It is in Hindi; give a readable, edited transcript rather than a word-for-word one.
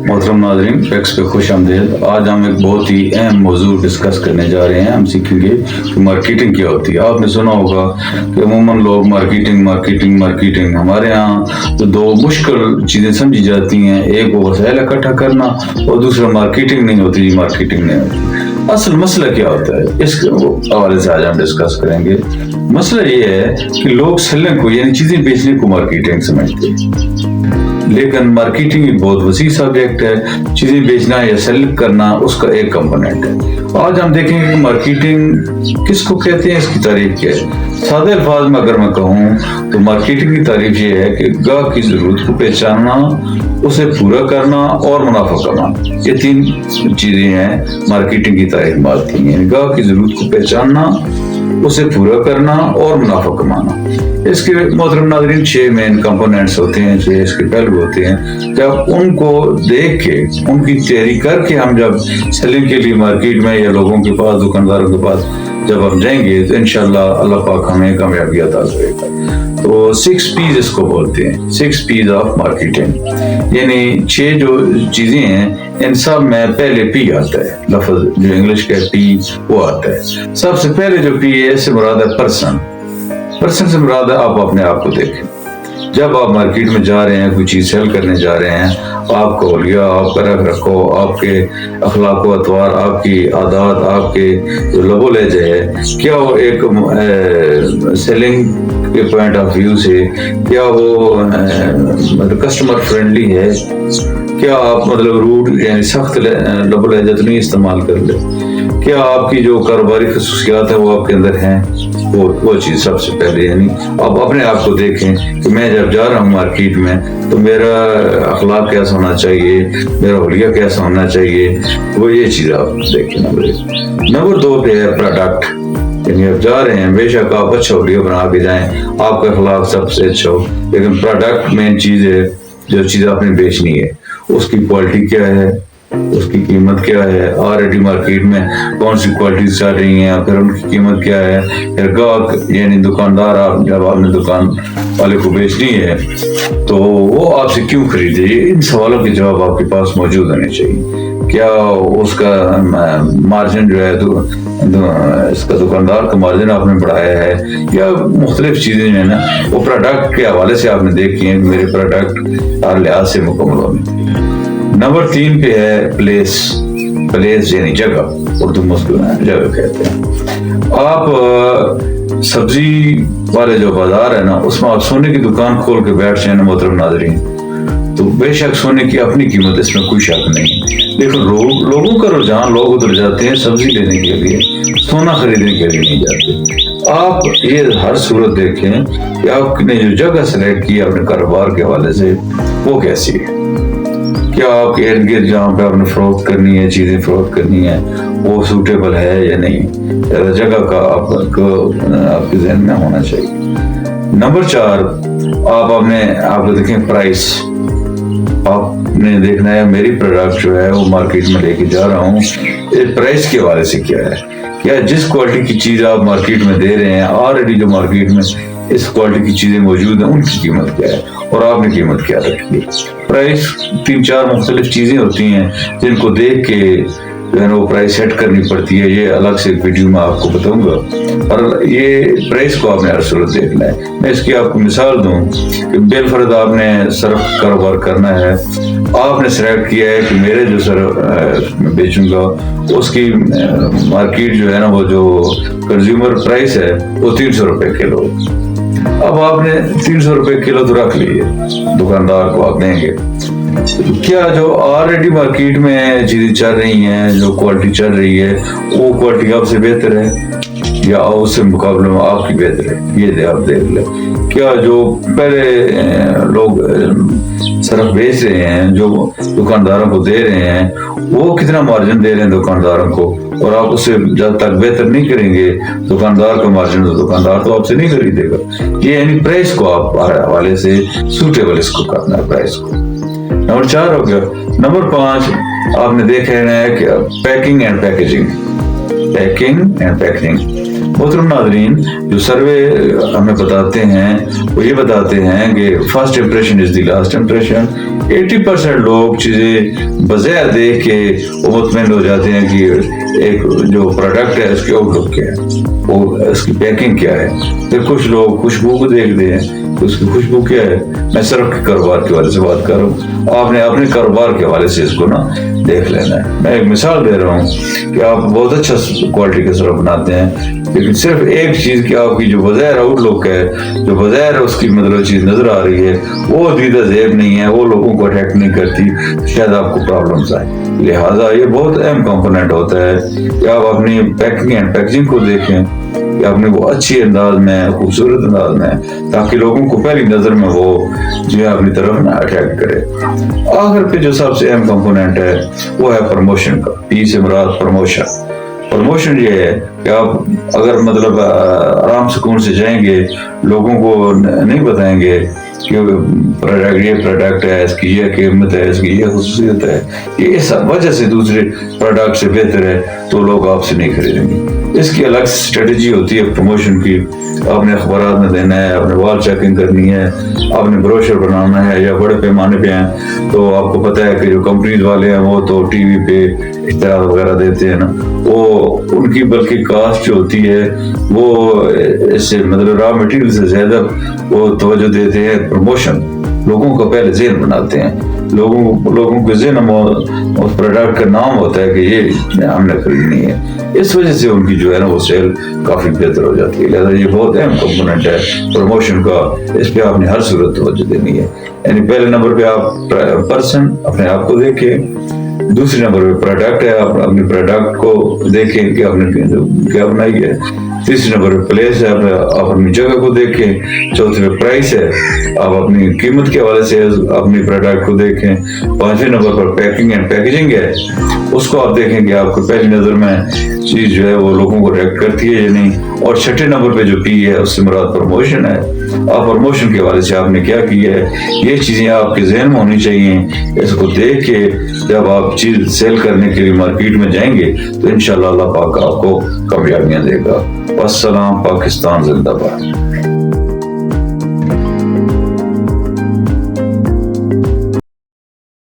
मोहतरम नाज़रीन, फैक्स पे खुश आमदीद। आज हम एक बहुत ही अहम मौजूद डिस्कस करने जा रहे हैं। हम सीखेंगे कि मार्केटिंग क्या होती है। आपने सुना होगा कि अमूमन लोग मार्केटिंग हमारे यहाँ तो दो मुश्किल चीज़ें समझी जाती हैं। एक वो वसाइल इकट्ठा करना और दूसरा मार्केटिंग नहीं होती। असल मसला क्या होता है, इस हवाले से आज हम डिस्कस करेंगे। मसला ये है कि लोग सेलिंग को यानी चीज़ें बेचने को मार्केटिंग समझते हैं, लेकिन मार्केटिंग एक बहुत वसी सब्जेक्ट है। चीजें बेचना या सेल करना उसका एक कंपोनेंट है। आज हम देखेंगे कि मार्केटिंग किसको कहते हैं, इसकी तारीफ क्या है। सादे अल्फाज में अगर मैं कहूँ तो मार्केटिंग की तारीफ ये है कि ग्राहक की जरूरत को पहचानना, उसे पूरा करना और मुनाफा कमाना। ये तीन चीजें हैं मार्केटिंग की तारीफ में आती हैं। ग्राहक की जरूरत को पहचानना, उसे पूरा करना और मुनाफा कमाना। इसके मोहतरम नाज़रीन 6 मेन कंपोनेंट्स होते हैं, 6 इसके पहलू होते हैं। जब उनको देख के, उनकी तैयारी करके हम जब सेलिंग के लिए मार्केट में या लोगों के पास, दुकानदारों के पास जब हम जाएंगे तो इंशाल्लाह अल्लाह पाक हमें कामयाबी अता करेगा। तो 6 P's इसको बोलते हैं, 6 P's ऑफ मार्केटिंग। यानी 6 जो चीजें हैं इन सब में पहले P आता है, लफ्ज जो इंग्लिश का P वो आता है। सबसे पहले जो P है इससे मुराद है पर्सन से मुराद है आप अपने आप को देखें। जब आप मार्केट में जा रहे हैं, कोई चीज सेल करने जा रहे हैं, आपका हुलिया, आपका रख रखो, आपके अखलाक व अतवार, आपकी आदत, आपके जो लबो लहजे है, क्या वो एक सेलिंग के पॉइंट ऑफ व्यू से क्या वो मतलब कस्टमर फ्रेंडली है, क्या आप मतलब रूड यानी सख्त लबो लहजा तो नहीं इस्तेमाल कर ले, क्या आपकी जो कारोबारी खसूसियात है वो आपके अंदर हैं। वो चीज सबसे पहले यानी आप अपने आप को देखें कि मैं जब जा रहा हूँ मार्केट में तो मेरा अखलाक कैसा होना चाहिए, मेरा हुलिया कैसा होना चाहिए, वो ये चीज आप देखें। नंबर 2 पे है प्रोडक्ट। यानी आप जा रहे हैं, बेशक आप अच्छा हुलिया बना के जाएं, आपका अखलाक सबसे अच्छा हो, लेकिन प्रोडक्ट मेन चीज है। जो चीज आपने बेचनी है उसकी क्वालिटी क्या है, उसकी कीमत क्या है, ऑलरेडी मार्केट में कौन सी क्वालिटी चल रही है, फिर उनकी कीमत क्या है। फिर ग्राहक यानी दुकानदार, आप जब आपने दुकान वाले को बेचनी है तो वो आपसे क्यों खरीदे, इन सवालों के जवाब आपके पास मौजूद होने चाहिए। क्या उसका मार्जिन जो है तो इसका दुकानदार का मार्जिन आपने बढ़ाया है, या मुख्तलिफ चीजें जो है ना वो प्रोडक्ट के हवाले से आपने देखी है, मेरे प्रोडक्ट हर लिहाज से मुकम्मल होने। नंबर 3 पे है प्लेस यानी जगह, उर्दू में जगह कहते हैं। आप सब्जी वाले जो बाजार है ना उसमें आप सोने की दुकान खोल के बैठ जाए ना मोहतरम नाज़रीन, तो बेशक सोने की अपनी कीमत, इसमें कोई शक नहीं, लेकिन लोगों का रुझान, लोग उधर जाते हैं सब्जी लेने के लिए, सोना खरीदने के लिए नहीं जाते। आप ये हर सूरत देखें कि आपने जो जगह सेलेक्ट की अपने कारोबार के हवाले से वो कैसी है। क्या आपके इर्द गिर्द जहाँ पे आपने फरोख्त करनी है, चीजें फरोख्त करनी है, वो सूटेबल है या नहीं, जगह का आपके जहन में होना चाहिए। नंबर 4 आप देखें प्राइस। आपने देखना है मेरी प्रोडक्ट जो है वो मार्केट में लेके जा रहा हूँ, प्राइस के हवाले से क्या है, क्या जिस क्वालिटी की चीज आप मार्केट में दे रहे हैं, ऑलरेडी जो मार्केट में इस क्वालिटी की चीजें मौजूद हैं उनकी कीमत क्या है और आपने कीमत क्या रखी है। प्राइस 3-4 मुख्तलिफ चीजें होती हैं जिनको देख के जो है वो प्राइस सेट करनी पड़ती है। ये अलग से वीडियो में आपको बताऊंगा, और ये प्राइस को आपने हर सूरत देखना है। मैं इसकी आपको मिसाल दूं कि बेलफर्द आपने सर्फ कारोबार करना है, आपने सेलेक्ट किया है कि मेरे जो सर्फ मैं बेचूंगा उसकी मार्केट जो है ना वो जो कंज्यूमर प्राइस है वो 300 रुपए किलो। अब आपने 300 रुपए किलो तो रख लिए, दुकानदार को आप देंगे, क्या जो ऑलरेडी मार्केट में चीजें चल रही हैं, जो क्वालिटी चल रही है वो क्वालिटी आपसे बेहतर है या उससे मुकाबले में आपकी बेहतर है, ये आप देख ले। क्या जो पहले लोग सर्फ बेच रहे हैं, जो दुकानदारों को दे रहे हैं, वो कितना मार्जिन दे रहे हैं दुकानदारों को, और आप उससे जब तक बेहतर नहीं करेंगे दुकानदार का मार्जिन, तो दुकानदार तो आपसे नहीं खरीदेगा। ये यानी प्राइस को आप हवाले से सूटेबल इसको करना है प्राइस को। नंबर 4 हो गया। नंबर 5 आपने देखा है कि पैकिंग एंड पैकेजिंग। मोहतरम नाज़रीन, जो सर्वे हमें बताते हैं वो ये बताते हैं कि first impression is the last impression. 80% लोग चीज़ें बज़ाहिर देख के मुतमईन हो जाते हैं कि एक जो प्रोडक्ट है उसकी आउटलुक क्या है, वो उसकी पैकिंग क्या है। फिर कुछ लोग खुशबू को देखते हैं तो उसकी खुशबू क्या है। मैं सिर्फ कारोबार के हवाले से बात कर रहा हूँ, आपने अपने कारोबार के हवाले से इसको ना देख लेना है। मैं एक मिसाल दे रहा हूँ कि आप बहुत अच्छा क्वालिटी का सिरप बनाते हैं, लेकिन सिर्फ एक चीज की आपकी जो बज़ाहिर आउटलुक है, जो बज़ाहिर उसकी मतलब चीज नजर आ रही है, वो दीदा ज़ेब नहीं है, वो लोगों को अट्रैक्ट नहीं करती, शायद आपको प्रॉब्लम्स आए। लिहाजा ये बहुत अहम कंपोनेंट होता है कि आप अपनी पैकिंग एंड पैकेजिंग को देखें कि आपने वो अच्छी अंदाज में, खूबसूरत अंदाज में, ताकि लोगों को पहली नजर में वो जो है अपनी तरफ ना अट्रैक्ट करे। आखिर पे जो सबसे अहम कंपोनेंट है वो है प्रमोशन का। पी से मुराद प्रमोशन। प्रमोशन ये है कि आप अगर मतलब आराम सुकून से जाएंगे, लोगों को नहीं बताएंगे कि प्रोडक्ट ये प्रोडक्ट है, इसकी ये कीमत है, इसकी ये खुसूसियत है, ये इस वजह से दूसरे प्रोडक्ट से बेहतर है, तो लोग आपसे नहीं खरीदेंगे। इसकी अलग स्ट्रेटजी होती है प्रमोशन की। आपने अखबारात में देना है, आपने वॉल चेकिंग करनी है, आपने ब्रोशर बनाना है, या बड़े पैमाने पे हैं तो आपको पता है कि जो कंपनीज वाले हैं वो तो टीवी पे इश्तहार वगैरह देते हैं ना, वो उनकी बल्कि कास्ट जो होती है वो इससे मतलब रॉ मटेरियल से ज्यादा वो तवज्जो देते हैं प्रमोशन। लोगों का पहले ज़हन बनाते हैं, लोगों के ज़हन में उस प्रोडक्ट का नाम होता है कि ये हमने खरीदनी है। इस वजह से उनकी जो है ना वो सेल काफी बेहतर हो जाती है। लिहाजा ये बहुत अहम कंपोनेंट है प्रमोशन का, इस पे आपने हर सूरत तवज्जो देनी है। यानी पहले नंबर पे आप पर्सन अपने आप को देखें, दूसरे नंबर पे प्रोडक्ट है, आप अपने प्रोडक्ट को देखें कि आपने क्या बनाई है, तीसरे नंबर पे प्लेस है, आप अपनी जगह को देखें, चौथे पे प्राइस है, आप अपनी कीमत के हवाले से अपनी प्रोडक्ट को देखें, पांचवें नंबर पर पैकिंग एंड पैकेजिंग है, उसको आप देखें कि आपको पहली नजर में चीज जो है वो लोगों को अट्रैक्ट करती है या नहीं, और छठे नंबर पे जो पी है उससे मुराद प्रमोशन है। आप प्रमोशन के हवाले से आपने क्या किया है, ये चीजें आपके जहन में होनी चाहिए। इसको देख के जब आप चीज सेल करने के लिए मार्केट में जाएंगे तो इंशाल्लाह अल्लाह पाक आपको कामयाबियां देगा। अस्सलाम, पाकिस्तान जिंदाबाद।